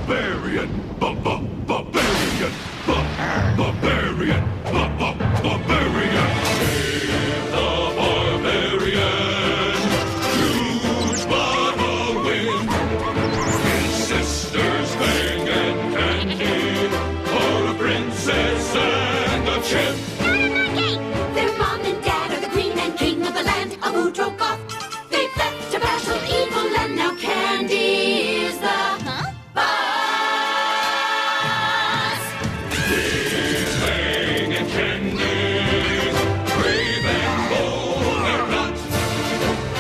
Barbarian! Barbarian! Barbarian! Barbarian! Save the Barbarian! Huge bottle win! His sisters Fang and Candy, for a princess and a chip! Not in my gate! Their mom and dad are the queen and king of the land of Udrogoth. They've left to battle evil, and now Candy is the boss. These Fang and Candy, brave and bold they're not.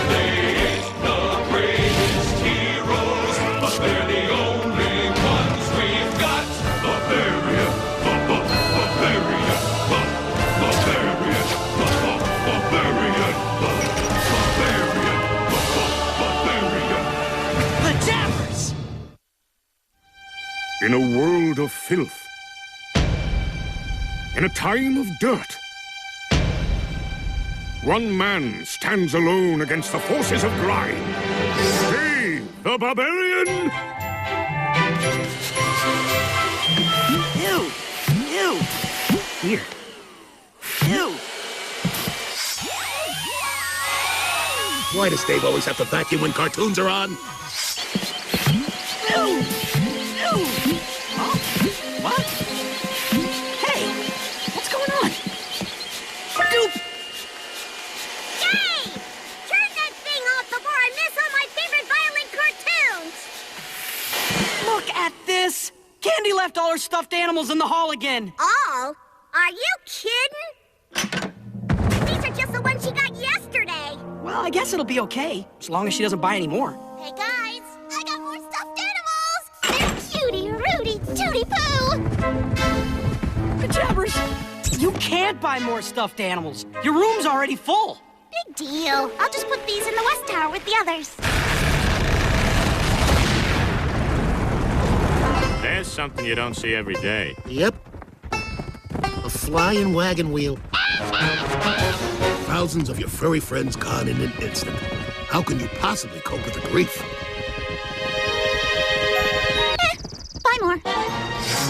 They ain't the greatest heroes, but they're the only ones we've got. Barbarian! Barbarian! Barbarian! Barbarian! Barbarian! The Jammers! In a world of filth, in a time of dirt, one man stands alone against the forces of grime. Dave, the Barbarian! Ew! Ew! Here. Ew! Why does Dave always have to vacuum when cartoons are on? Ew! Ew! Huh? What? Hey! What's going on? Doop! Yay! Turn that thing off before I miss all my favorite violent cartoons! Look at this! Candy left all her stuffed animals in the hall again. All? Are you kidding? These are just the ones she got yesterday. Well, I guess it'll be okay, as long as she doesn't buy any more. Hey guys, I got more stuffed animals! They're cutie, Rudy, Tootie Poo! The Jabbers! You can't buy more stuffed animals. Your room's already full. Big deal. I'll just put these in the West Tower with the others. There's something you don't see every day. Yep. A flying wagon wheel. Thousands of your furry friends gone in an instant. How can you possibly cope with the grief? Buy more.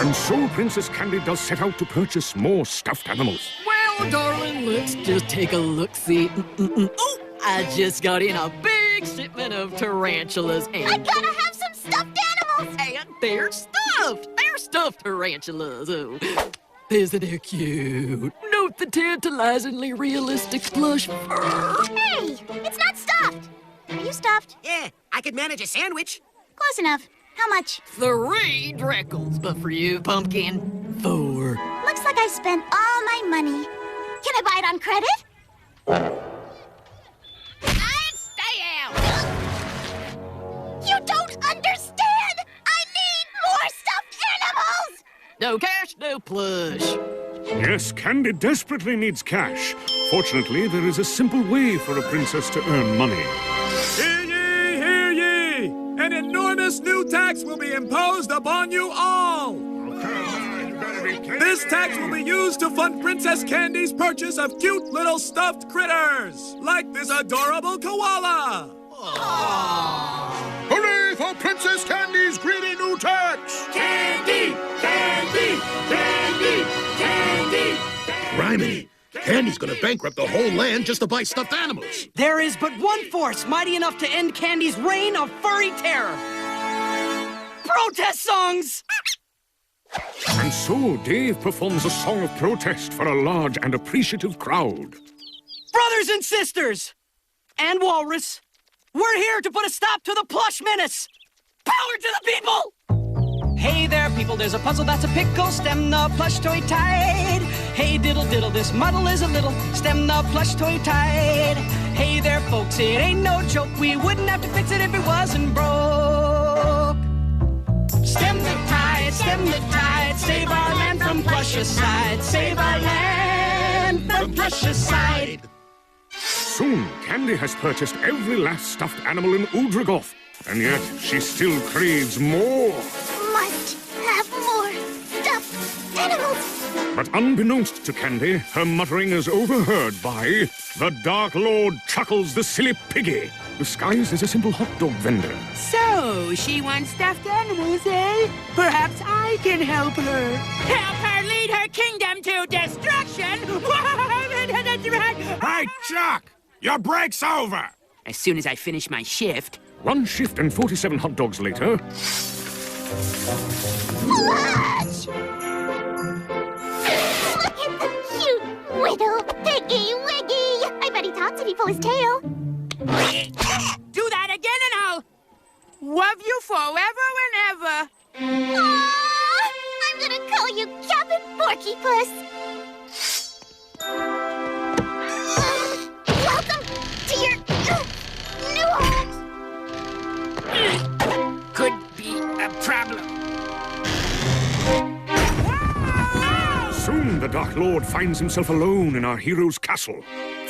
And so Princess Candy does set out to purchase more stuffed animals. Well, darling, let's just take a look-see. Oh, I just got in a big shipment of tarantulas and... I gotta have some stuffed animals! And they're stuffed! They're stuffed tarantulas. Oh, isn't it cute? Note the tantalizingly realistic plush fur. Hey, it's not stuffed. Are you stuffed? Yeah, I could manage a sandwich. Close enough. How much? 3 dreckels, but for you, Pumpkin, 4. Looks like I spent all my money. Can I buy it on credit? Stay out! You don't understand! I need more stuffed animals! No cash, no plush. Yes, Candy desperately needs cash. Fortunately, there is a simple way for a princess to earn money. Hear ye, hear ye! An enormous new tax will be imposed upon you all! This tax will be used to fund Princess Candy's purchase of cute little stuffed critters, like this adorable koala! Hooray for Princess Candy's greedy new tax! Candy! Candy! Candy! Candy! Rhyming. Candy's gonna bankrupt the whole land just to buy stuffed animals. There is but one force mighty enough to end Candy's reign of furry terror. Protest songs! And so Dave performs a song of protest for a large and appreciative crowd. Brothers and sisters, and Walrus, we're here to put a stop to the plush menace. Power to the people! Hey there, people, there's a puzzle that's a pickle. Stem the plush toy tide. Hey, diddle, diddle, this muddle is a little. Stem the plush toy tide. Hey there, folks, it ain't no joke. We wouldn't have to fix it if it wasn't broke. Stem the tide, save our land from Plushicide. Save our land from Plushicide. Soon, Candy has purchased every last stuffed animal in Udrogoth. And yet, she still craves more. Must have more stuffed animals. But unbeknownst to Candy, her muttering is overheard by the Dark Lord Chuckles the Silly Piggy, disguised as a simple hot dog vendor. So, Oh, she wants stuffed animals, eh? Perhaps I can help her. Help her lead her kingdom to destruction? Hey, Chuck! Your break's over! As soon as I finish my shift. 1 shift and 47 hot dogs later. Plush! Look at the cute little piggy wiggy. I bet he talks if he pull his tail. Do that again and I'll love you forever and ever. Aww, I'm gonna call you Captain Porkypuss. Welcome to your new home. Could be a problem. Soon the Dark Lord finds himself alone in our hero's castle,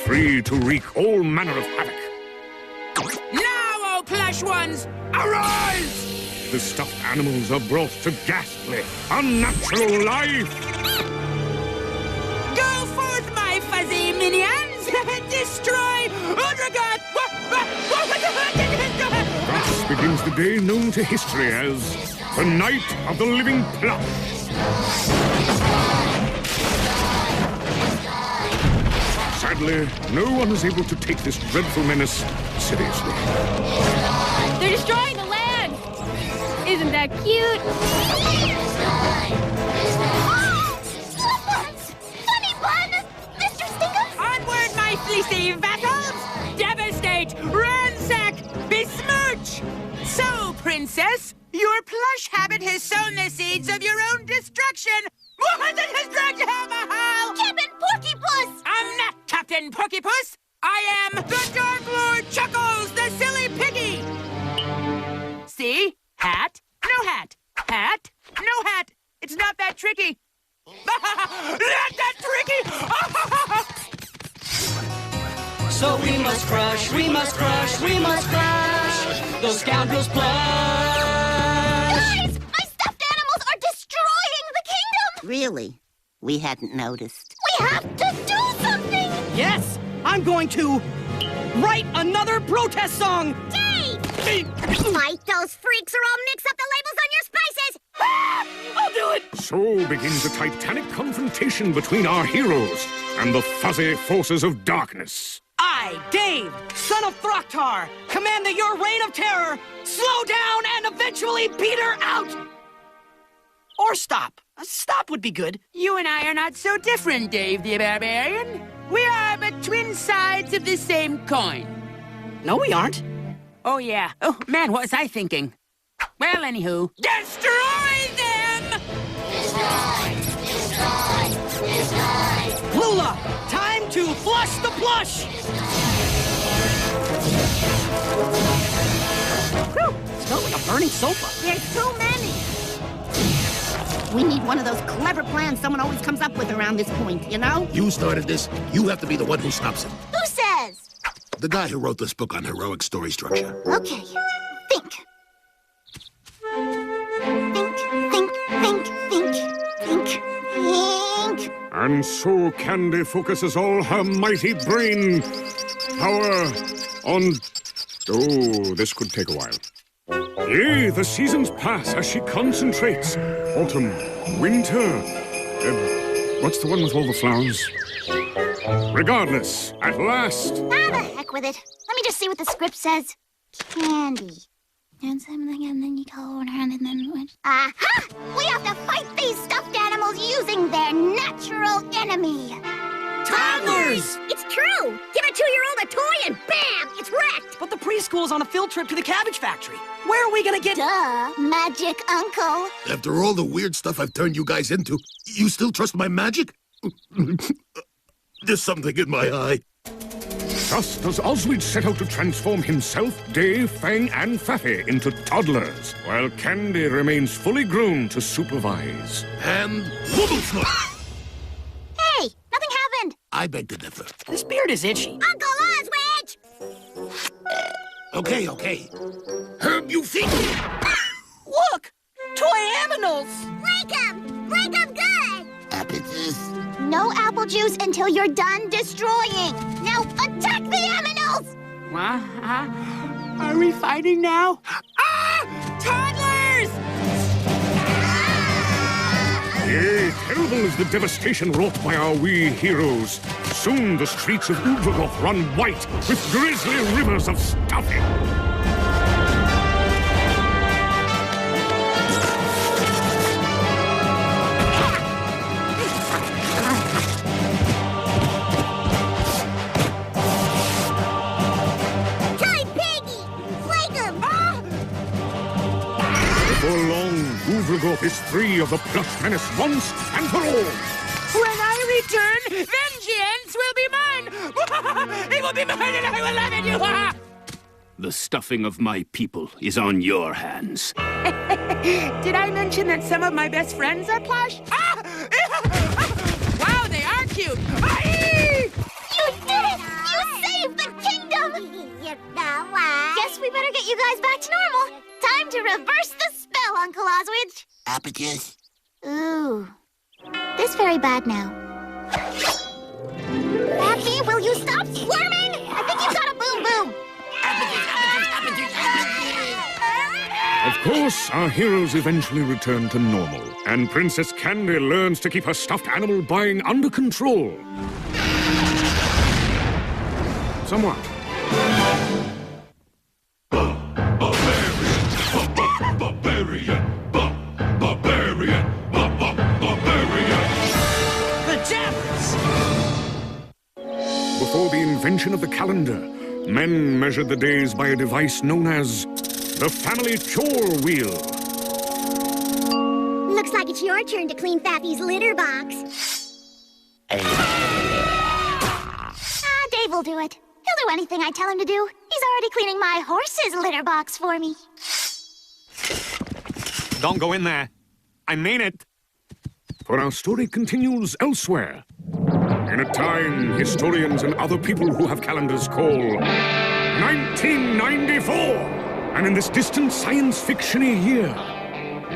free to wreak all manner of havoc. Now, oh plush ones, arise! The stuffed animals are brought to ghastly, unnatural life. Go forth, my fuzzy minions! Destroy Udrigot! Thus begins the day known to history as the Night of the Living Plush. Sadly, no one is able to take this dreadful menace seriously. They're destroying the land! Isn't that cute? Funny bun! Mr. Stinker! Onward, my fleecy vassals! Devastate, ransack, besmirch! So, princess, your plush habit has sown the seeds of your own destruction! Captain Porkypuss! I'm not Captain Porkypuss! I am the Dark Lord Chuckles, the silly piggy! See? Hat, no hat. Hat, no hat. It's not that tricky. Not that tricky! So we must crush, we must crush, we must crush those scoundrels plush. Guys, my stuffed animals are destroying the kingdom! Really? We hadn't noticed. We have to do something! Yes, I'm going to write another protest song. Dave! Fight those freaks or I'll mix up the labels on your spices! Ah, I'll do it. So begins a titanic confrontation between our heroes and the fuzzy forces of darkness. I, Dave, son of Throcktar, command that your reign of terror slow down and eventually peter out. Or stop. A stop would be good. You and I are not so different, Dave the Barbarian. We are but twin sides of the same coin. No, we aren't. Oh, yeah. Oh, man, what was I thinking? Well, anywho. Destroy them! Destroy! Destroy! Destroy! Lula, time to flush the plush! Whew, smells like a burning sofa. There's too many. We need one of those clever plans someone always comes up with around this point, you know? You started this. You have to be the one who stops it. Who says? The guy who wrote this book on heroic story structure. Okay. Think. Think. And so Candy focuses all her mighty brain power on... Oh, this could take a while. Yea, the seasons pass as she concentrates. Autumn, winter... what's the one with all the flowers? Regardless, at last... Ah, the heck with it. Let me just see what the script says. Candy. And something, and then you go around, and then... Aha! We have to fight these stuffed animals using their natural enemy. Toddlers! It's true! Give a 2-year-old a toy and bam! It's wrecked! But the preschool's on a field trip to the cabbage factory. Where are we gonna get... Duh, magic uncle. After all the weird stuff I've turned you guys into, you still trust my magic? There's something in my eye. Thus does Oswald set out to transform himself, Dave, Fang, and Faffy into toddlers, while Candy remains fully grown to supervise. And Wobblesnut! Hey, nothing happened. I beg to differ. This beard is itchy. Uncle Oswald! Okay. Herb, you think? Look! Toy aminals! Break 'em! Break 'em good! Apple juice. No apple juice until you're done destroying. Now attack the aminals! Are we fighting now? Ah! toddlers! Yea, terrible is the devastation wrought by our wee heroes. Soon the streets of Udragoth run white with grisly rivers of stuffing. Before long, Udragoth is free of the plush menace once and for all. When I return, vengeance will be mine! It will be mine and I will laugh at you! The stuffing of my people is on your hands. Did I mention that some of my best friends are plush? Wow, they are cute! You did it! You saved the kingdom! Guess we better get you guys back to normal. Time to reverse the spell, Uncle Oswidge. Applicants. Ooh. This very bad now. Happy, will you stop squirming? I think you've got a boom-boom. Of course, our heroes eventually return to normal, and Princess Candy learns to keep her stuffed animal buying under control. Somewhat. Barbarian! The Jabbers! Before the invention of the calendar, men measured the days by a device known as the family chore wheel. Looks like it's your turn to clean Faffy's litter box. Dave will do it. He'll do anything I tell him to do. He's already cleaning my horse's litter box for me. Don't go in there. I mean it. For our story continues elsewhere. In a time historians and other people who have calendars call 1994. And in this distant science fiction-y year,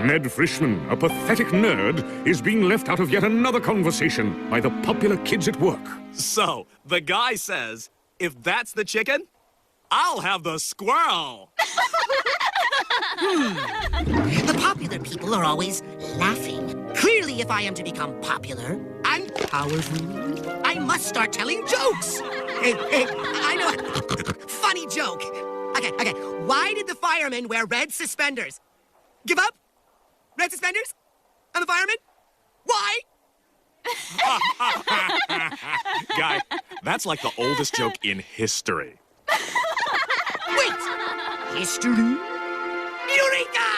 Ned Frischman, a pathetic nerd, is being left out of yet another conversation by the popular kids at work. So, the guy says, if that's the chicken, I'll have the squirrel. The popular people are always laughing. Clearly, if I am to become popular and powerful, I must start telling jokes. Hey, I know. Funny joke. Okay. Why did the firemen wear red suspenders? Give up? Red suspenders? I'm a fireman? Why? Guy, that's like the oldest joke in history. Wait! History? Eureka!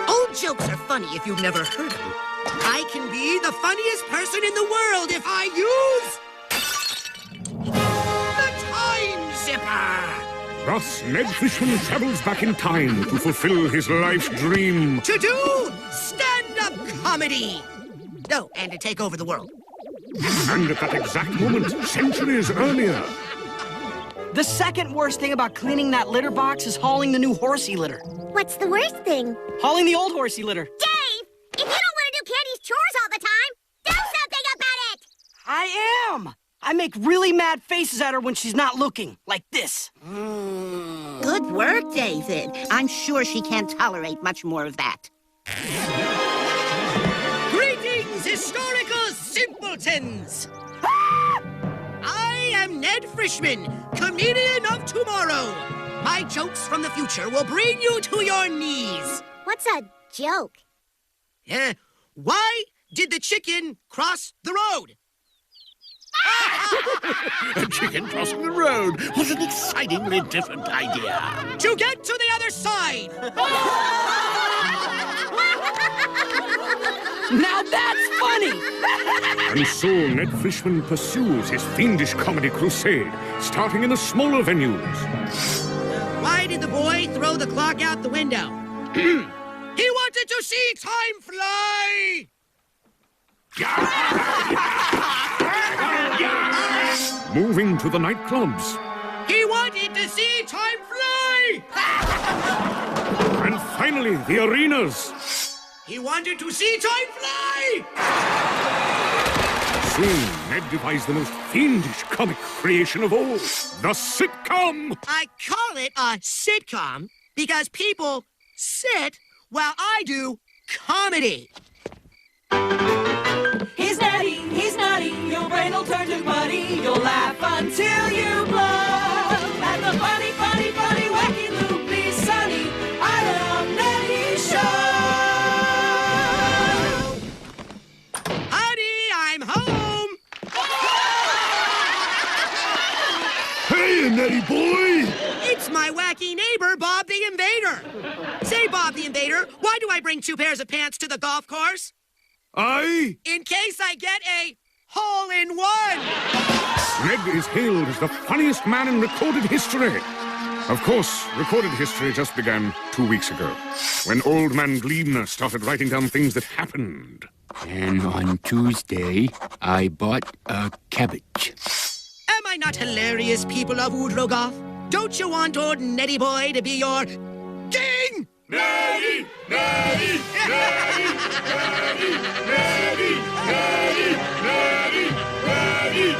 Old jokes are funny if you've never heard them. I can be the funniest person in the world if I use the Time Zipper! Thus, Ned Frischman travels back in time to fulfill his life's dream. To do stand-up comedy! No, and to take over the world. And at that exact moment, centuries earlier, The second worst thing about cleaning that litter box is hauling the new horsey litter. What's the worst thing? Hauling the old horsey litter. Dave! If you don't want to do Candy's chores all the time, do something about it! I am! I make really mad faces at her when she's not looking, like this. Good work, David. I'm sure she can't tolerate much more of that. Greetings, historical simpletons! I am Ned Frischman, comedian of tomorrow. My jokes from the future will bring you to your knees. What's a joke? Why did the chicken cross the road? A chicken crossing the road was an excitingly different idea. To get to the other side! Now that's funny! and so Ned Frischman pursues his fiendish comedy crusade, starting in the smaller venues. Why did the boy throw the clock out the window? He wanted to see time fly! Moving to the nightclubs. He wanted to see time fly! And finally, the arenas. He wanted to see time fly! Soon, Ned devised the most fiendish comic creation of all, the sitcom. I call it a sitcom because people sit while I do comedy. He's Neddy, he's nutty, your brain will turn to muddy. You'll laugh until you blow. At the funny, funny, funny, wacky, loopy, sunny, I love Neddy Show. Honey, I'm home. Hey, Neddy boy! It's my wacky neighbor, Bob the Invader. Say, Bob the Invader, why do I bring 2 pairs of pants to the golf course? In case I get a hole-in-one. Ned is hailed as the funniest man in recorded history. Of course, recorded history just began 2 weeks ago, when Old Man Gleebner started writing down things that happened. And on Tuesday, I bought a cabbage. Am I not hilarious, people of Oodlogoth? Don't you want old Neddy boy to be your king? Neddy! Neddy! Neddy! Neddy! Neddy! Neddy! Neddy! Neddy!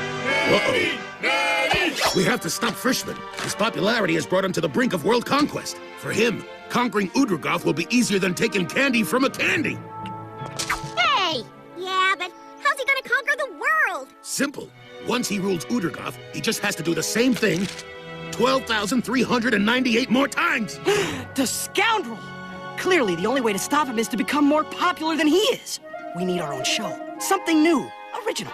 Neddy! Neddy! We have to stop Frischman. His popularity has brought him to the brink of world conquest. For him, conquering Udrogoth will be easier than taking candy from a candy. Hey! Yeah, but how's he gonna conquer the world? Simple. Once he rules Udrogoth, he just has to do the same thing 12,398 more times. The scoundrel! Clearly, the only way to stop him is to become more popular than he is. We need our own show. Something new, original,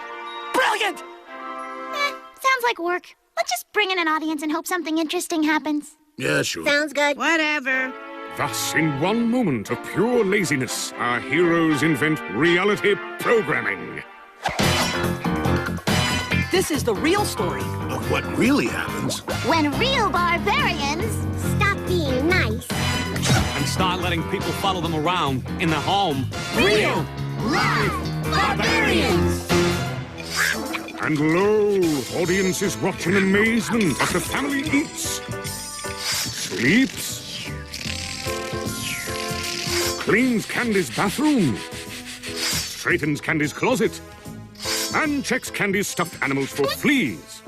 brilliant! Sounds like work. Let's just bring in an audience and hope something interesting happens. Yeah, sure. Sounds good. Whatever. Thus, in one moment of pure laziness, our heroes invent reality programming. This is the real story of what really happens when real barbarians stop being nice and start letting people follow them around in their home. Real live barbarians! And lo, audiences watch in amazement as the family eats, sleeps, cleans Candy's bathroom, straightens Candy's closet, and checks Candy's stuffed animals for fleas.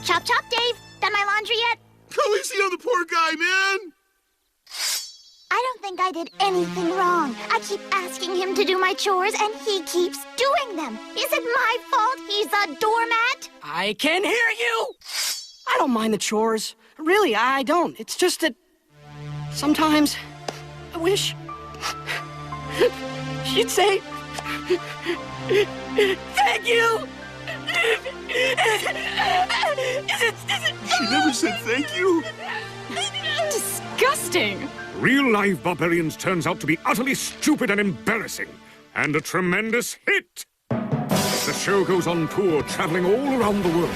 Chop, chop, Dave. Done my laundry yet? Go easy on the poor guy, man. I don't think I did anything wrong. I keep asking him to do my chores, and he keeps doing them. Is it my fault he's a doormat? I can hear you! I don't mind the chores. Really, I don't. It's just that sometimes I wish she'd say thank you! She never said thank you. Disgusting! Real live Barbarians turns out to be utterly stupid and embarrassing, and a tremendous hit. The show goes on tour, traveling all around the world.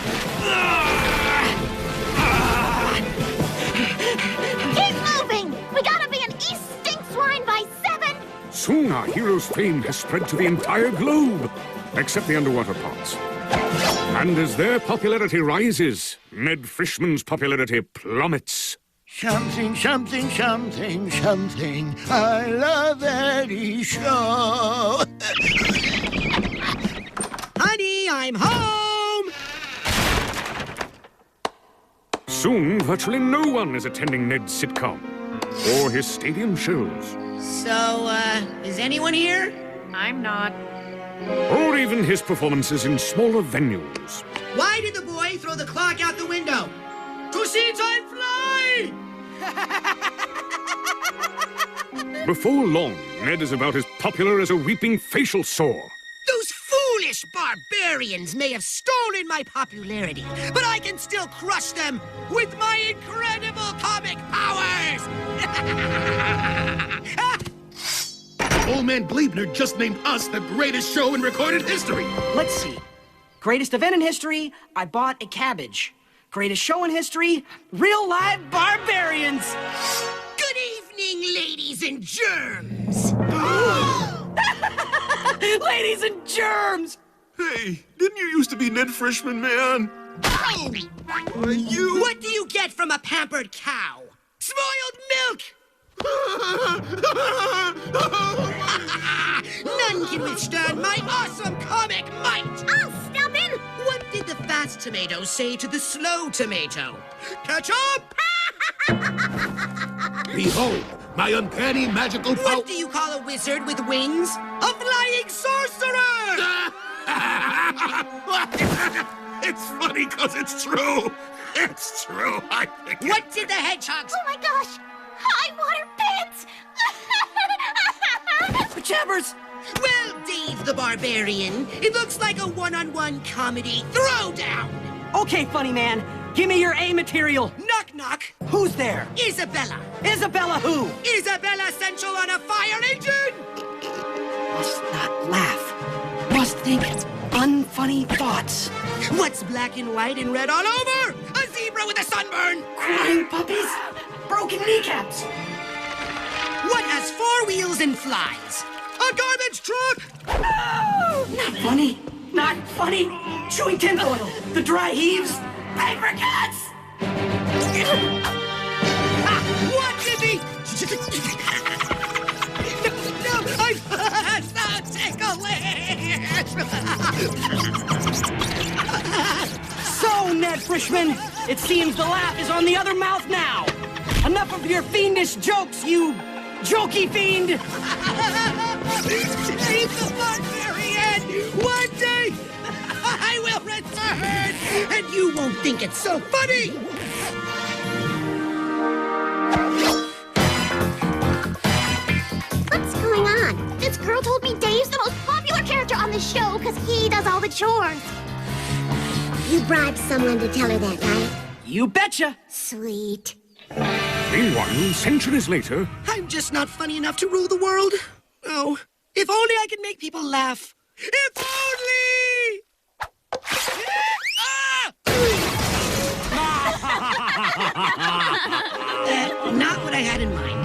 Keep moving! We gotta be in East Stinkswine by 7! Soon our heroes' fame has spread to the entire globe, except the underwater parts. And as their popularity rises, Ned Frischman's popularity plummets. Something, something, something, something. I love Eddie Show. Honey, I'm home! Soon, virtually no one is attending Ned's sitcom or his stadium shows. So, is anyone here? I'm not. Or even his performances in smaller venues. Why did the boy throw the clock out the window? To see time fly! Before long, Ned is about as popular as a weeping facial sore. Those foolish barbarians may have stolen my popularity, but I can still crush them with my incredible comic powers! Old Man Gleebner just named us the greatest show in recorded history. Let's see. Greatest event in history, I bought a cabbage. Greatest show in history, real live barbarians. Good evening, ladies and germs. Ladies and germs. Hey, didn't you used to be Ned Frischman, man? You... What do you get from a pampered cow? Spoiled milk! None Nothing can withstand my awesome comic might! I'll stop him! What did the fast tomato say to the slow tomato? Ketchup! Behold, my uncanny magical power. What do you call a wizard with wings? A flying sorcerer! It's funny because it's true. It's true. I think. What did the hedgehogs? Oh my gosh! High water pants! Pajabbers! Well, Dave the Barbarian, it looks like a one-on-one comedy throwdown. Okay, funny man. Give me your A material. Knock, knock. Who's there? Isabella. Isabella who? Isabella Central on a fire engine! Must not laugh. Must think unfunny thoughts. What's black and white and red all over? A zebra with a sunburn! Crying puppies? Broken kneecaps? What has 4 wheels and flies? A garbage truck! No! Not funny. Not funny. Chewing tinfoil. The dry heaves. Paper cuts! What did the... No, I'm so ticklish! So, Ned Frischman, it seems the laugh is on the other mouth now. Enough of your fiendish jokes, you jokey fiend! Dave the Barbarian! One day, I will return, and you won't think it's so funny! What's going on? This girl told me Dave's the most popular character on the show because he does all the chores. You bribed someone to tell her that, right? You betcha! Sweet. Meanwhile, centuries later... I'm just not funny enough to rule the world. Oh, if only I could make people laugh. If only! Not what I had in mind.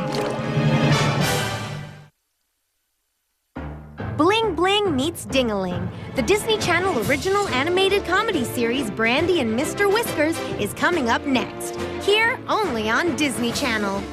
Bling Bling meets Ding-a-ling. The Disney Channel original animated comedy series Brandy and Mr. Whiskers is coming up next. Here only on Disney Channel.